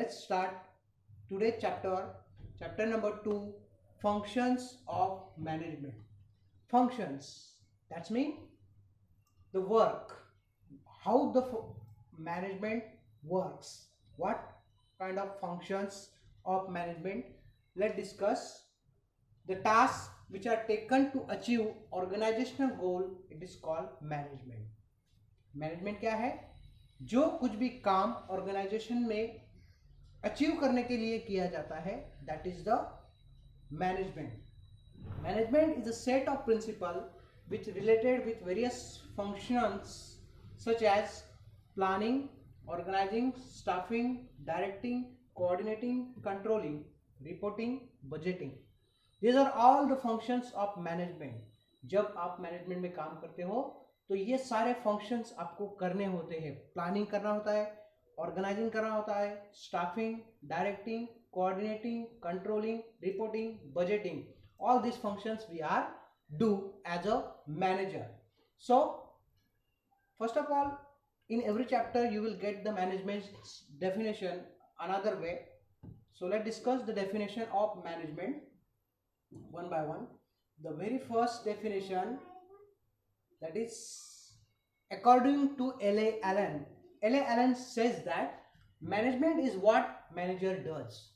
let's start today's chapter number 2, functions of management. Functions, that's mean the work, how the management works, what kind of functions of management. Let's discuss the tasks which are taken to achieve organizational goal. It is called management. Management क्या है? जो कुछ भी काम organisation में achieve करने के लिए किया जाता है, that is the management. Management is a set of principles which related with various functions such as planning, organizing, staffing, directing, coordinating, controlling, reporting, budgeting. These are all the functions of management. जब आप management में काम करते हो तो ये सारे functions आपको करने होते हैं. प्लानिंग करना होता है, ऑर्गेनाइजिंग करना होता है, staffing, directing, coordinating, controlling, reporting, budgeting. All these functions we are do as a manager. So first of all, in every chapter you will get the management definition another way. So let's discuss the definition of management one by one. The very first definition, that is according to L.A. Allen. L.A. Allen says that management is what manager does.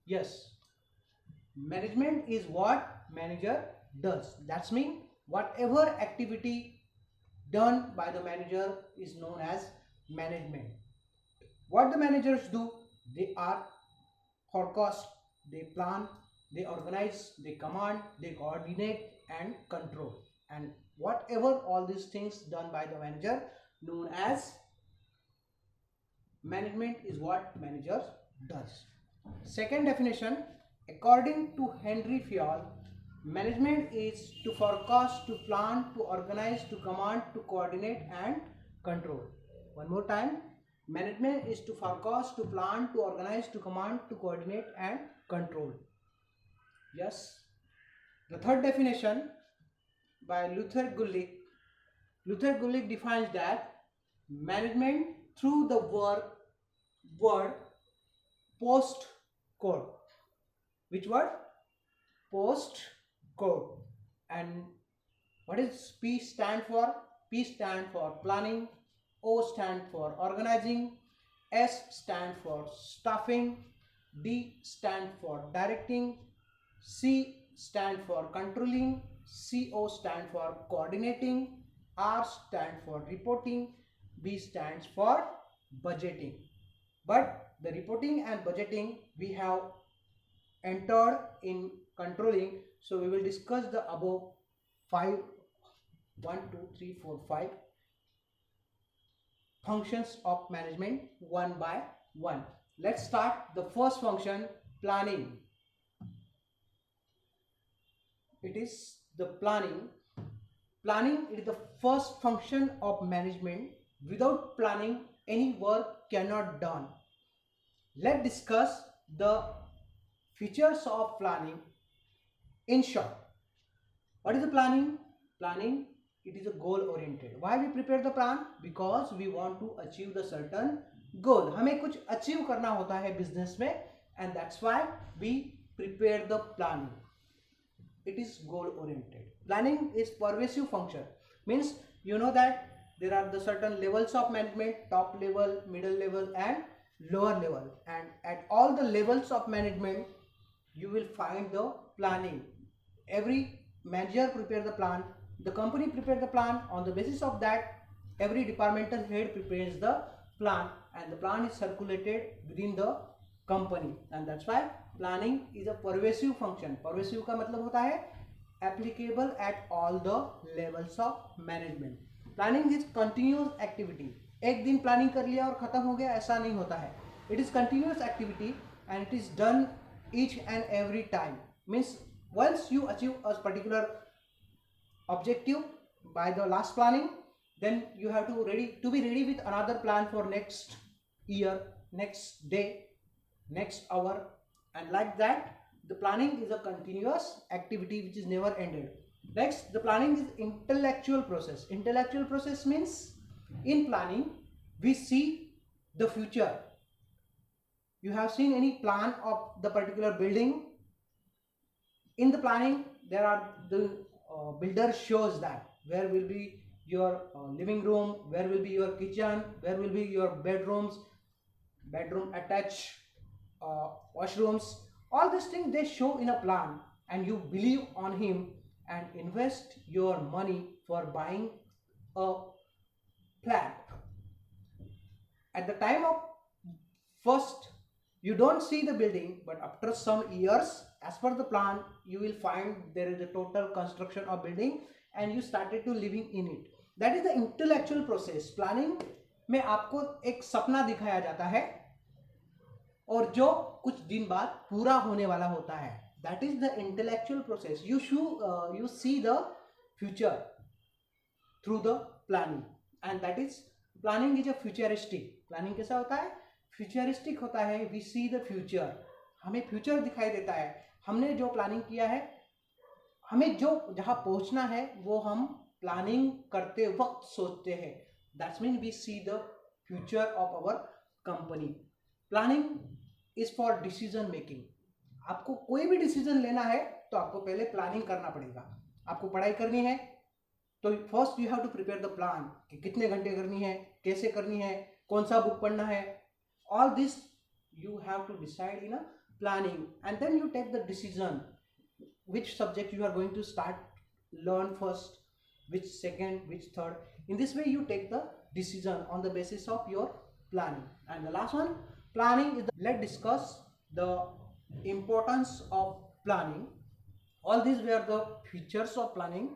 Yes, management is what manager does. That's mean whatever activity done by the manager is known as management. What the managers do, they are forecast, they plan, they organize, they command, they coordinate and control. And whatever all these things done by the manager known as management is what manager does. Second definition, according to Henry Fayol, management is to forecast, to plan, to organize, to command, to coordinate and control. One more time, management is to forecast, to plan, to organize, to command, to coordinate and control. Yes. The third definition by Luther Gulick. Luther Gulick defines that management through the word post code. Which word? Post code. And what is P stand for? P stand for planning, O stand for organizing, S stand for staffing, D stand for directing, C stand for controlling, CO stand for coordinating, R stand for reporting, B stands for budgeting. But the reporting and budgeting we have entered in controlling, so we will discuss the above 5 functions of management one by one. Let's start the first function, planning. It is the planning. Planning is the first function of management. Without planning, any work cannot done. Let's discuss the features of planning in short. What is the planning? Planning, it is a goal oriented. Why we prepare the plan? Because we want to achieve the certain goal. हमें कुछ achieve करना होता है business में, and that's why we prepare the planning. It is goal oriented. Planning is pervasive function. Means you know that there are the certain levels of management, top level, middle level and lower level, and at all the levels of management you will find the planning. Every manager prepare the plan, the company prepare the plan. On the basis of that, every departmental head prepares the plan, and the plan is circulated within the company, and that's why planning is a pervasive function. Pervasive का मतलब होता है applicable at all the levels of management. Planning is continuous activity. एक दिन planning कर लिया और खत्म हो गया, ऐसा नहीं होता है. It is continuous activity and it is done each and every time. Means once you achieve a particular objective by the last planning, then you have to be ready with another plan for next year, next day, next hour, and like that. The planning is a continuous activity which is never ended. Next, the planning is intellectual process. Intellectual process means in planning we see the future. You have seen any plan of the particular building? In the planning, there are the builder shows that where will be your living room, where will be your kitchen, where will be your bedrooms, bedroom attached washrooms. All these things they show in a plan, and you believe on him and invest your money for buying a flat. At the time of first, you don't see the building, but after some years, as per the plan, you will find there is a total construction of building and you started to living in it. That is the intellectual process. Planning में आपको एक सपना दिखाया जाता है और जो कुछ दिन बाद पूरा होने वाला होता है. That is the intellectual process. You see the future through the planning, and that is planning is a futuristic. Planning कैसा होता है? फ्यूचरिस्टिक होता है. वी सी द फ्यूचर, हमें फ्यूचर दिखाई देता है. हमने जो प्लानिंग किया है, हमें जो जहाँ पहुँचना है वो हम प्लानिंग करते वक्त सोचते हैं. That's mean we see the future of our company. Planning is for decision making. आपको कोई भी डिसीजन लेना है तो आपको पहले प्लानिंग करना पड़ेगा. आपको पढ़ाई करनी है तो first you have to prepare the plan कि कितने घंटे करनी है, कैसे करनी है, कौन सा बुक पढ़ना है. All this you have to decide in a planning, and then you take the decision which subject you are going to start learn first, which second, which third. In this way you take the decision on the basis of your planning. And the last one, planning is let's discuss the importance of planning. All these were the features of planning.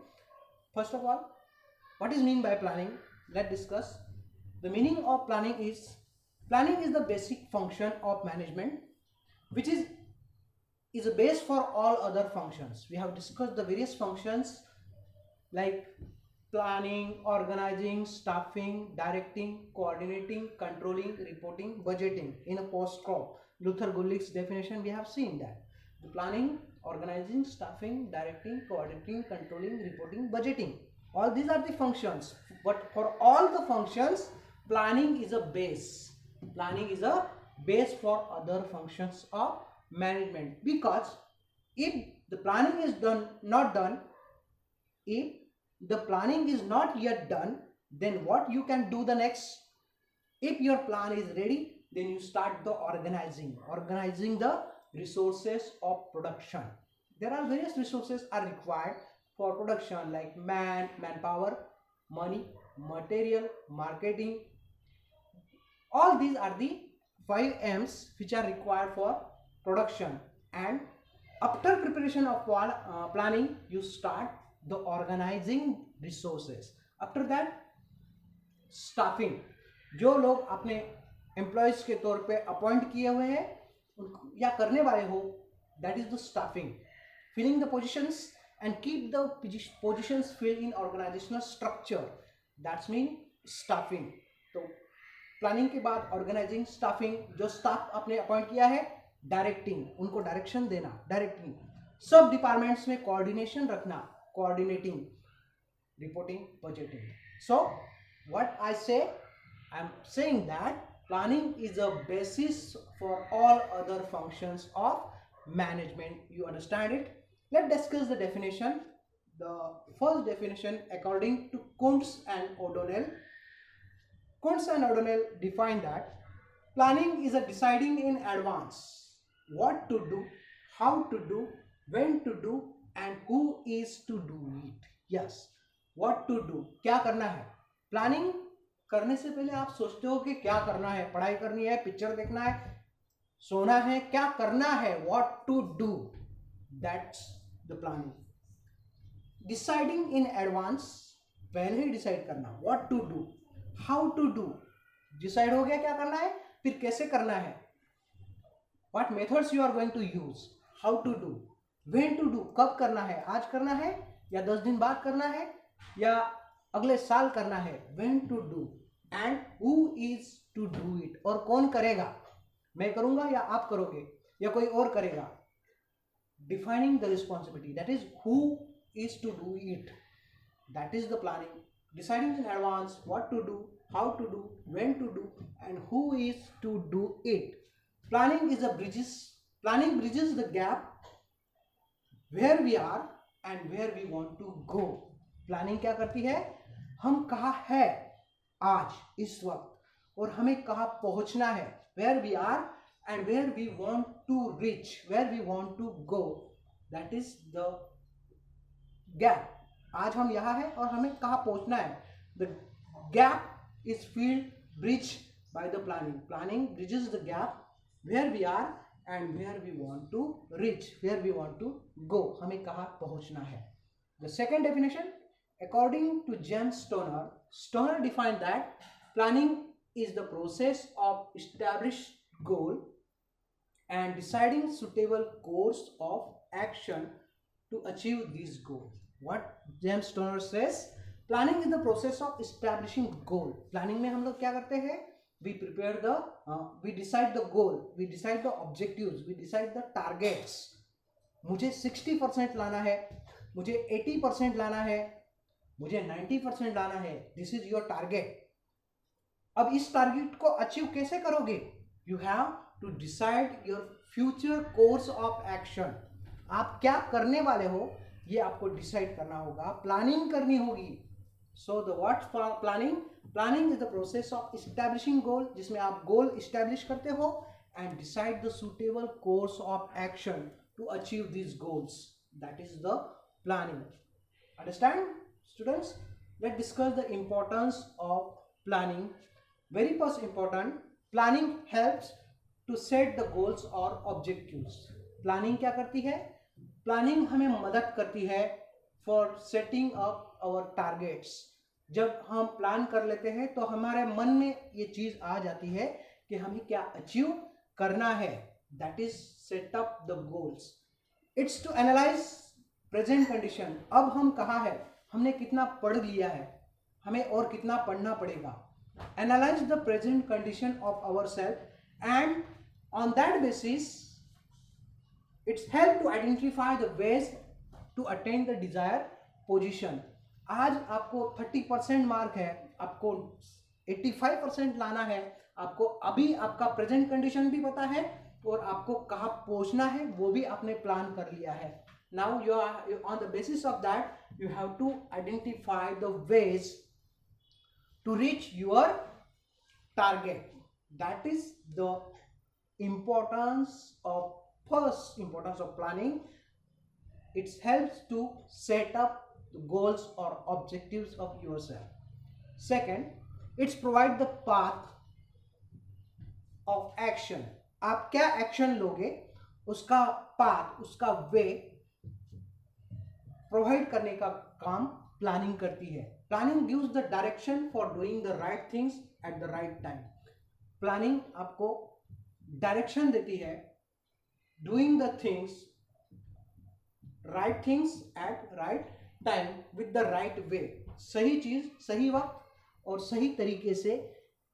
First of all, what is mean by planning? Let's discuss. The meaning of planning is the basic function of management, which is a base for all other functions. We have discussed the various functions like planning, organizing, staffing, directing, coordinating, controlling, reporting, budgeting in a post-crop. Luther Gulick's definition, we have seen that. The planning, organizing, staffing, directing, coordinating, controlling, reporting, budgeting. All these are the functions. But for all the functions, planning is a base. Planning is a base for other functions of management, because if the planning is if the planning is not yet done, then what you can do the next? If your plan is ready, then you start the organizing the resources of production. There are various resources are required for production, like manpower, money, material, marketing. All these are the 5 M's which are required for production. And after preparation of planning, you start the organizing resources. After that, staffing. जो लोग अपने employees के तौर पे appoint किए हुए हैं या करने वाले हो, that is the staffing. Filling the positions and keep the positions filled in organizational structure. That's mean staffing. तो प्लानिंग के बाद ऑर्गेनाइजिंग, स्टाफिंग, जो स्टाफ आपने अपॉइंट किया है, डायरेक्टिंग, उनको डायरेक्शन देना, डायरेक्टिंग, सब डिपार्टमेंट्स में कोऑर्डिनेशन रखना, coordinating, reporting, budgeting. So what I say, I am saying that planning is a basis for all other functions of management. You understand it? Let's discuss the definition. The first definition according to Kuntz and O'Donnell. Kuntz and O'Donnell define that planning is a deciding in advance what to do, how to do, when to do, and who is to do it. Yes, what to do, क्या करना है. Planning करने से पहले आप सोचते हो कि क्या करना है, पढ़ाई करनी है, पिक्चर देखना है, सोना है, क्या करना है, what to do. That's the planning. Deciding in advance, पहले ही डिसाइड करना, what to do, how to do, डिसाइड हो गया क्या करना है, फिर कैसे करना है, what methods you are going to use, how to do, when to do, कब करना है, आज करना है या 10 दिन बाद करना है या अगले साल करना है, when to do, and who is to do it, और कौन करेगा, मैं करूंगा या आप करोगे या कोई और करेगा. Defining the responsibility, that is who is to do it, that is the planning. Deciding in advance what to do, how to do, when to do, and who is to do it. Planning is a bridges. Planning bridges the gap where we are and where we want to go. Planning क्या करती है, हम कहाँ है आज इस वक्त और हमें कहाँ पहुंचना है, where we are and where we want to reach, where we want to go, that is the gap. आज हम यहाँ है और हमें कहाँ पहुंचना है. The gap is filled, bridged by the planning. Planning bridges the gap where we are and where we want to reach, where we want to go. हमें कहाँ पहुंचना है. The second definition, according to James Stoner, Stoner defined that planning is the process of established goal and deciding suitable course of action to achieve this goal. What James Stoner says, planning is the process of establishing goal. Planning में हम लोग क्या करते हैं, we prepare the we decide the goal, we decide the objectives, we decide the targets. मुझे 60% लाना है, मुझे 80% लाना है, मुझे 90% लाना है. This is your target. अब इस टारगेट को अचीव कैसे करोगे? You have to decide your future course of action. आप क्या करने वाले हो ये आपको डिसाइड करना होगा, प्लानिंग करनी होगी. So the what planning, planning is the process of establishing goal, जिसमें आप गोल एस्टैब्लिश करते हो and decide the suitable course of action to achieve this goals. That is the planning. Understand, students? Let's discuss the importance of planning. Very first important, planning helps to set the goals or objectives. Planning क्या करती है? Planning हमें मदद करती है for setting up our targets. जब हम plan कर लेते हैं तो हमारे मन में ये चीज आ जाती है कि हमें क्या अचीव करना है. That is set up the goals. It's to analyze present condition. अब हम कहाँ है, हमने कितना पढ़ लिया है, हमें और कितना पढ़ना पड़ेगा. Analyse the present condition of our self and on that basis it's help to identify the ways to attain the desire position. आज आपको 30% मार्क है, आपको 85% लाना है. आपको अभी आपका प्रेजेंट कंडीशन भी पता है और आपको कहाँ पहुंचना है वो भी आपने प्लान कर लिया है. Now you are on the basis of that you have to identify the ways to reach your target. That is the importance of first importance of planning. It helps to set up the goals or objectives of yourself. Second, it's provide the path of action. आप क्या action लोगे उसका path, उसका वे provide करने का काम planning करती है. Planning gives the direction for doing the right things at the right time. Planning आपको डायरेक्शन देती है doing the things, right things at right time with the right way. सही चीज सही वक्त और सही तरीके से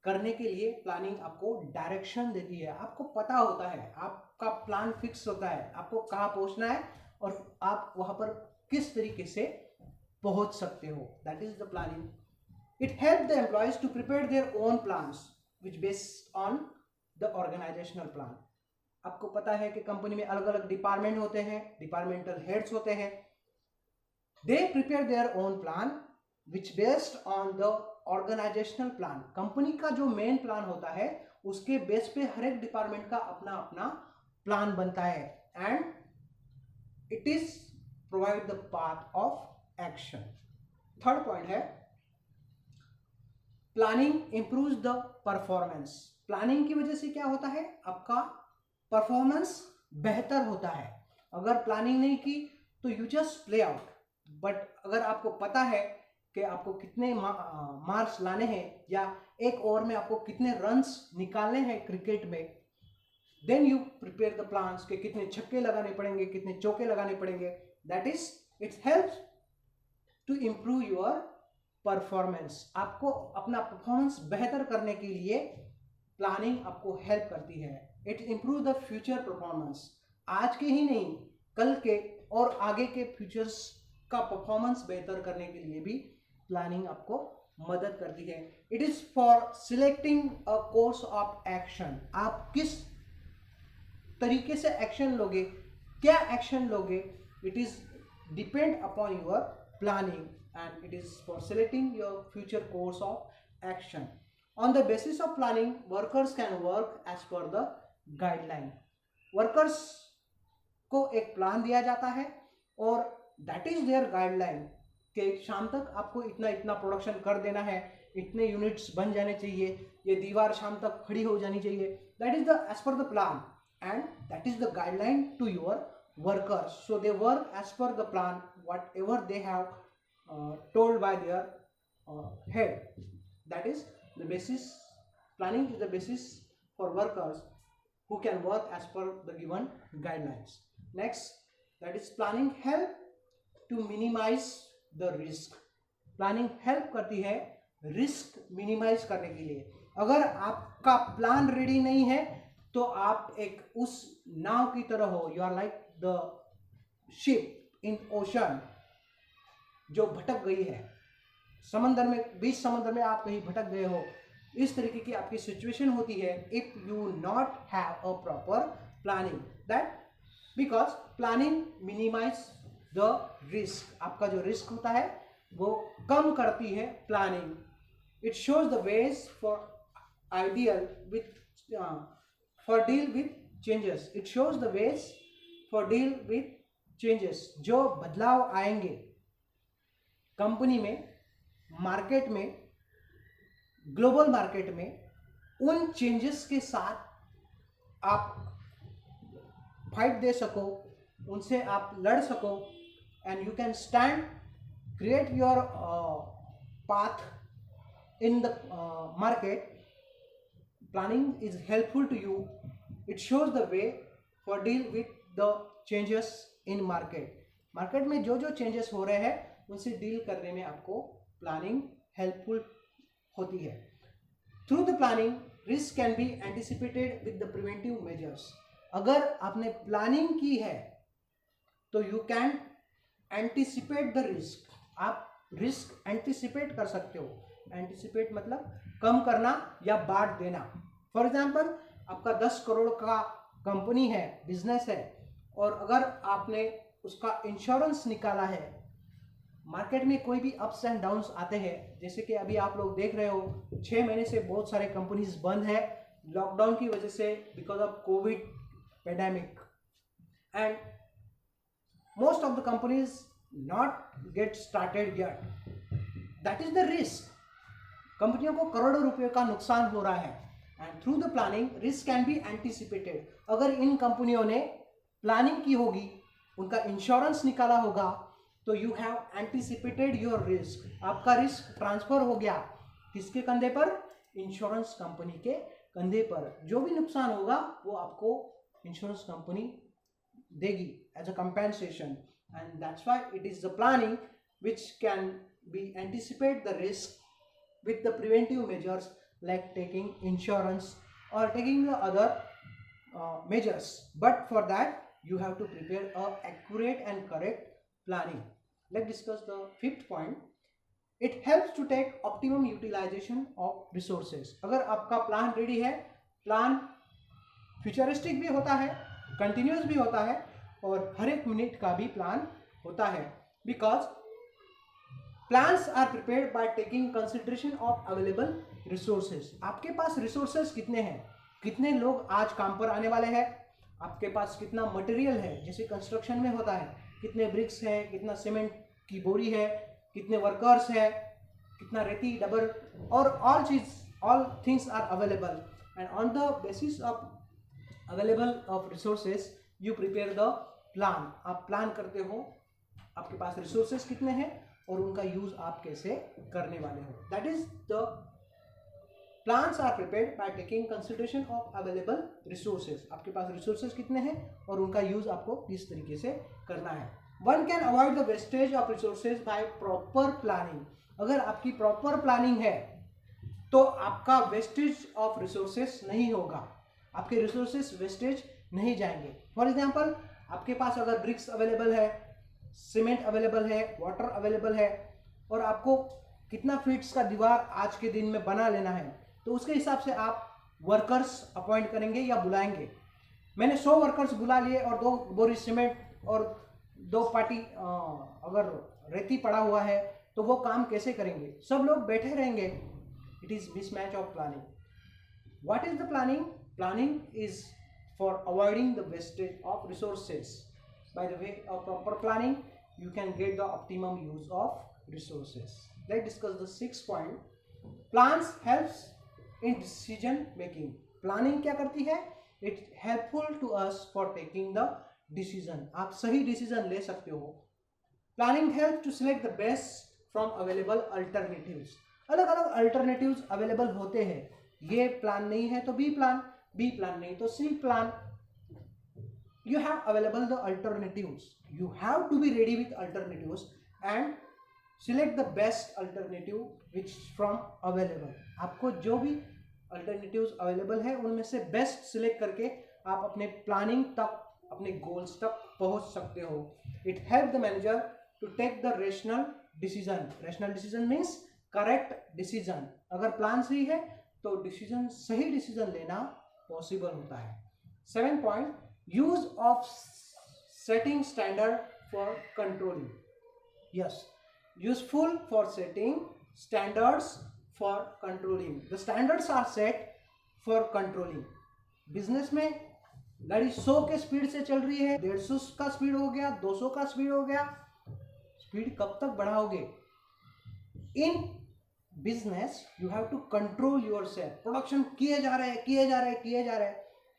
करने के लिए प्लानिंग आपको डायरेक्शन देती है. आपको पता होता है, आपका प्लान फिक्स होता है, आपको कहाँ पहुंचना है और आप वहां पर किस तरीके से पहुंच सकते हो. That is the planning. It help the employees to prepare their own plans which based on the organisational plan. आपको पता है कि कंपनी में अलग अलग डिपार्टमेंट होते हैं, डिपार्टमेंटल हेड्स होते हैं. They prepare their own plan which based on the organisational plan. Company का जो मेन प्लान होता है उसके बेस पे हर एक डिपार्टमेंट का अपना अपना प्लान बनता है and it is provide the path of action. Third point है planning improves the performance. Planning की वजह से क्या होता है, आपका परफॉर्मेंस बेहतर होता है. अगर प्लानिंग नहीं की तो you just play out. But अगर आपको पता है कि आपको कितने मार्क्स लाने हैं या एक ओवर में आपको कितने रन्स निकालने हैं क्रिकेट में, then you prepare the plans के कितने छक्के लगाने पड़ेंगे, कितने चौके लगाने पड़ेंगे. That is it helps to improve your performance. आपको अपना परफॉर्मेंस बेहतर करने के लिए प्लानिंग आपको हेल्प करती है. It improve the future performance. आज के ही नहीं, कल के और आगे के फ्यूचर्स का परफॉर्मेंस बेहतर करने के लिए भी प्लानिंग आपको मदद करती है. It is for selecting a course of action. आप किस तरीके से एक्शन लोगे, क्या एक्शन लोगे, it is depend upon your planning and it is for selecting your future course of action. On the basis of planning workers can work as per the guideline. Workers को एक plan दिया जाता है और that is there guideline कि शाम तक आपको इतना इतना प्रोडक्शन कर देना है, इतने यूनिट्स बन जाने चाहिए, ये दीवार शाम तक खड़ी हो जानी चाहिए. That is the as per the plan and that is the guideline to your workers. So they work as per the plan whatever they have told by their head. That is the basis. Planning is the basis for workers who can work as per the given guidelines. Next, that is planning help to minimize the risk. Planning help करती है risk minimise करने के लिए. अगर आपका plan ready नहीं है तो आप एक उस नाव की तरह हो, you are like the ship in ocean जो भटक गई है समंदर में, बीच समंदर में आप कहीं भटक गए हो. इस तरीके की आपकी सिचुएशन होती है if you not have a proper planning. That because planning minimise the risk. आपका जो रिस्क होता है वो कम करती है planning. It shows the ways for ideal with for deal with changes. It shows the ways for deal with changes. जो बदलाव आएंगे कंपनी में, मार्केट में, ग्लोबल मार्केट में, उन चेंजेस के साथ आप फाइट दे सको, उनसे आप लड़ सको and you can stand, create your path in the market. Planning is helpful to you. It shows the way for deal with the changes in market. Market में जो जो चेंजेस हो रहे हैं उनसे डील करने में आपको प्लानिंग हेल्पफुल होती है. Through the planning risk can be anticipated with the preventive measures. अगर आपने प्लानिंग की है तो you can anticipate the risk. आप रिस्क एंटिसिपेट कर सकते हो. एंटिसिपेट मतलब कम करना या बांट देना. फॉर एग्जाम्पल, आपका 10 करोड़ का कंपनी है, बिजनेस है, और अगर आपने उसका इंश्योरेंस निकाला है, मार्केट में कोई भी अप्स एंड डाउन्स आते हैं, जैसे कि अभी आप लोग देख रहे हो 6 महीने से बहुत सारे कंपनीज बंद है लॉकडाउन की वजह से, because of Covid pandemic, and most of the companies not get started yet. That is the risk. कंपनियों को करोड़ों रुपए का नुकसान हो रहा है and through the planning risk can be anticipated. अगर इन कंपनियों ने प्लानिंग की होगी, उनका इंश्योरेंस निकाला होगा, तो you have anticipated your risk. आपका रिस्क ट्रांसफर हो गया किसके कंधे पर? इंश्योरेंस कंपनी के कंधे पर. जो भी नुकसान होगा वो आपको इंश्योरेंस कंपनी देगी as a compensation. And that's why it is the planning which can be anticipate the risk with the preventive measures like taking insurance or taking the other measures. But for that you have to prepare a accurate and correct planning. Let's discuss the 5th point. It helps to take optimum utilization of resources. अगर आपका plan ready है, plan futuristic भी होता है, continuous भी होता है और हर एक मिनट का भी प्लान होता है. Because Plans are prepared by taking consideration of available resources. आपके पास resources कितने हैं, कितने लोग आज काम पर आने वाले हैं, आपके पास कितना मटेरियल है, जैसे कंस्ट्रक्शन में होता है, कितने ब्रिक्स है, कितना सीमेंट की बोरी है, कितने वर्कर्स है, कितना रेती डबर, और all things are available, and on the basis of available of resources you prepare the plan. आप प्लान करते हो आपके पास रिसोर्सेज कितने हैं और उनका यूज आप कैसे करने वाले हो. That is the plans are prepared by taking consideration of available resources. आपके पास रिसोर्सेज कितने हैं और उनका यूज आपको किस तरीके से करना है. One can avoid the wastage of resources by proper planning. अगर आपकी प्रॉपर प्लानिंग है तो आपका वेस्टेज ऑफ रिसोर्सेज नहीं होगा, आपके रिसोर्सेज वेस्टेज नहीं जाएंगे. फॉर एग्जाम्पल, आपके पास अगर ब्रिक्स अवेलेबल है, सीमेंट अवेलेबल है, वाटर अवेलेबल है, और आपको कितना फीट्स का दीवार आज के दिन में बना लेना है, तो उसके हिसाब से आप वर्कर्स अपॉइंट करेंगे या बुलाएंगे. मैंने 100 वर्कर्स बुला लिए और 2 बोरी सीमेंट और 2 पार्टी अगर रेती पड़ा हुआ है तो वो काम कैसे करेंगे? सब लोग बैठे रहेंगे. It is mismatch of planning. What is the planning? Planning is for avoiding the wastage of resources. By the way of proper planning, you can get the optimum use of resources. Let's discuss the 6th point. Plans helps in decision making. Planning क्या करती है? It's helpful to us for taking the decision. आप सही decision ले सकते हो. Planning helps to select the best from available alternatives. अलग अलग alternatives available होते हैं. ये plan नहीं है तो B plan, B plan नहीं तो C plan. You have available the alternatives. You have to be ready with alternatives and select the best alternative which from available. आपको जो भी alternatives available है उनमें से best select करके आप अपने planning तक, अपने goals तक पहुंच सकते हो. It helps the manager to take the rational decision. Rational decision means correct decision. अगर plan सही है तो decision, सही decision लेना possible होता है. 7th point, use of setting standard for controlling. Yes, useful for setting standards for controlling. The standards are set for controlling. Business में गाड़ी 100 के स्पीड से चल रही है, 150 का स्पीड हो गया, 200 का स्पीड हो गया, स्पीड कब तक बढ़ाओगे? In business you have to control yourself. Production किए जा रहे.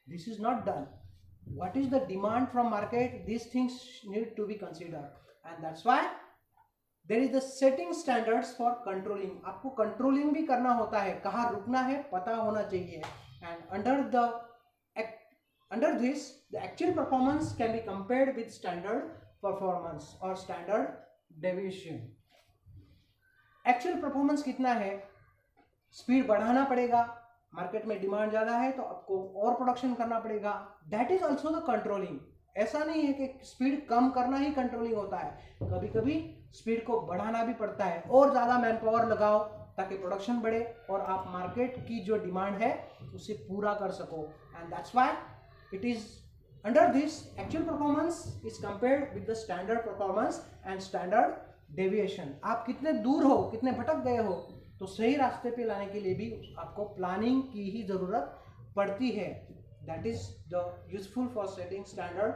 This is not done. What is the demand from market? These things need to be considered, and that's why there is the setting standards for controlling. आपको controlling भी करना होता है, कहाँ रुकना है पता होना चाहिए. And under this the actual performance can be compared with standard performance or standard deviation. Actual performance कितना है? स्पीड बढ़ाना पड़ेगा, मार्केट में डिमांड ज्यादा है तो आपको और प्रोडक्शन करना पड़ेगा. That is also the controlling. ऐसा नहीं है कि स्पीड कम करना ही कंट्रोलिंग होता है. कभी कभी स्पीड को बढ़ाना भी पड़ता है, और ज्यादा मैन पावर लगाओ ताकि प्रोडक्शन बढ़े और आप मार्केट की जो डिमांड है उसे पूरा कर सको. And that's why it is under this actual performance is compared with the standard performance and standard deviation. आप कितने दूर हो, कितने भटक गए हो, तो सही रास्ते पे लाने के लिए भी आपको प्लानिंग की ही जरूरत पड़ती है. That is the useful for setting standard.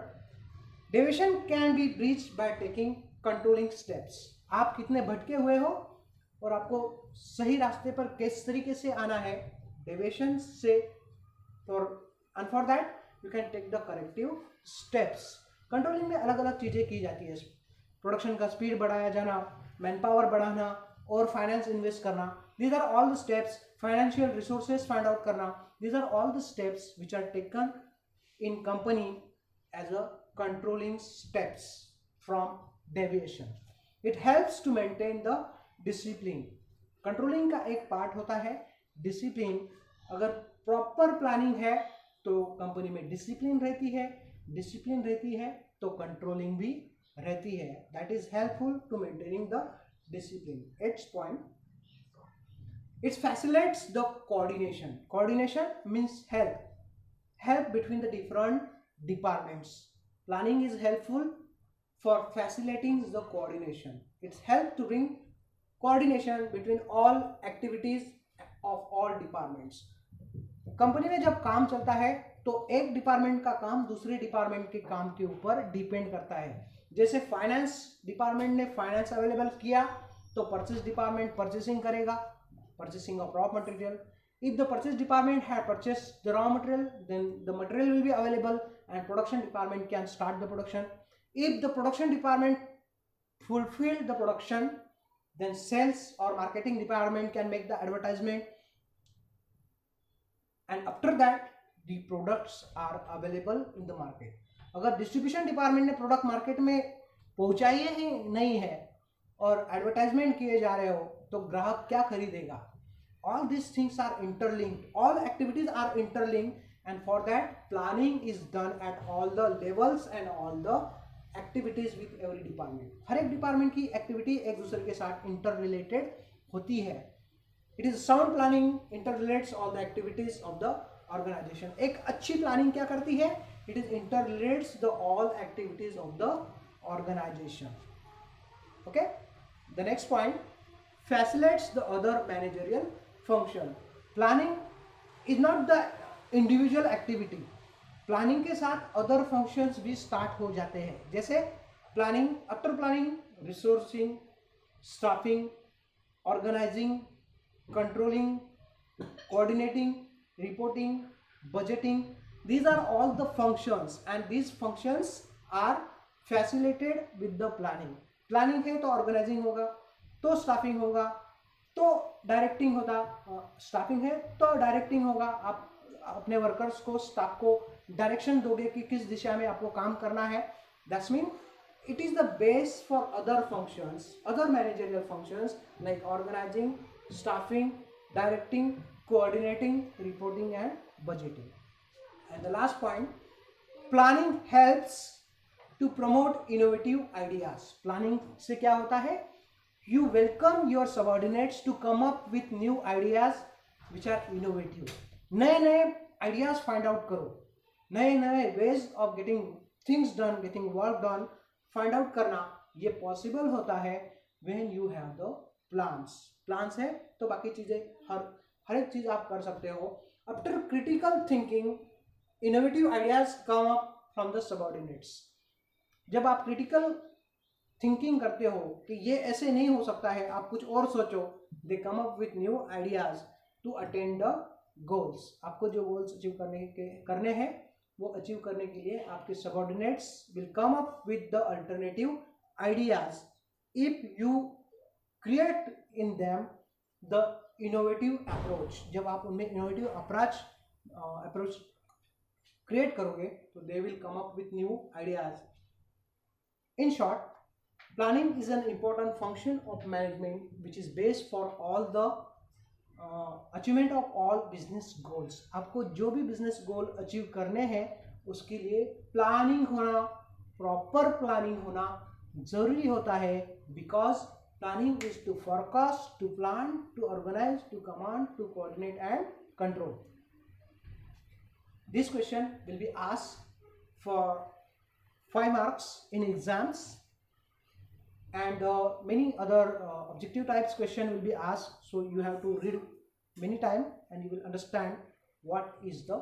Deviation can be breached by taking controlling steps. आप कितने भटके हुए हो और आपको सही रास्ते पर किस तरीके से आना है डेविएशन से, and for that you can take the corrective steps. Controlling में अलग अलग चीजें की जाती है. प्रोडक्शन का स्पीड बढ़ाया जाना, मैन पावर बढ़ाना और फाइनेंस इन्वेस्ट करना. These are all the steps. Financial resources find out करना. These are all the steps which are taken in company as a controlling steps from deviation. It helps to maintain the discipline. Controlling का एक part होता है discipline. अगर proper planning है तो company में discipline रहती है, discipline रहती है तो controlling भी रहती है. That is helpful to maintaining the discipline. 8th point, it facilitates the coordination. Coordination means help between the different departments. Planning is helpful for facilitating the coordination. It's help to bring coordination between all activities of all departments. Company में जब काम चलता है तो एक department का काम दूसरे डिपार्टमेंट के काम के ऊपर डिपेंड करता है. जैसे फाइनेंस डिपार्टमेंट ने फाइनेंस अवेलेबल किया तो परचेस डिपार्टमेंट परचेसिंग करेगा, purchasing of raw material. If the purchase department have purchased the raw material then the material will be available and production department can start the production. If the production department fulfill the production then sales or marketing department can make the advertisement and after that the products are available in the market. अगर distribution department ने product market में पहुंचाई ही नहीं है और advertisement किए जा रहे हो तो ग्राहक क्या खरीदेगा? All these things are interlinked, all activities are interlinked, and for that planning is done at all the levels and all the activities with every department. हर एक डिपार्टमेंट की एक्टिविटी एक दूसरे के साथ इंटर रिलेटेड होती है. It is sound planning interrelates all the activities of the organisation. एक अच्छी प्लानिंग क्या करती है? It is interrelates the all activities of the organization. Okay. The next point, facilitates the other managerial function. Planning is not the individual activity. Planning के साथ other functions भी start हो जाते हैं, जैसे planning, after planning, resourcing, staffing, organising, controlling, coordinating, reporting, budgeting. These are all the functions and these functions are facilitated with the planning. Planning है तो organising होगा, तो स्टाफिंग होगा, तो डायरेक्टिंग होगा, स्टाफिंग है तो डायरेक्टिंग होगा. आप अपने वर्कर्स को, स्टाफ को डायरेक्शन दोगे कि किस दिशा में आपको काम करना है. That's mean it is the base for other functions, other managerial functions like organizing, staffing, directing, coordinating, reporting and budgeting. And the last point, planning helps to promote innovative ideas. Planning से क्या होता है? You welcome your subordinates to come up with new ideas which are innovative. नए नए ideas find out करो, नए नए ways of getting things done, getting work done find out करना. ये possible होता है when you have the plans. Plans है तो बाकी चीजें हर एक चीज आप कर सकते हो. After critical thinking, innovative ideas come up from the subordinates. जब आप critical thinking करते हो कि ये ऐसे नहीं हो सकता है, आप कुछ और सोचो, they come up with new ideas to attain the goals. आपको जो goals अचीव करने हैं वो अचीव करने के लिए आपके subordinates will come up with the alternative ideas if you create in them the innovative approach. जब आप उनमें innovative approach create करोगे तो they will come up with new ideas. In short, planning is an important function of management which is based for all the achievement of all business goals. आपको जो भी business goal achieve करने हैं उसके लिए planning होना, proper planning होना जरूरी होता है. Because planning is to forecast, to plan, to organise, to command, to coordinate and control. This question will be asked for 5 marks in exams, and many other objective types question will be asked, so you have to read many time and you will understand what is the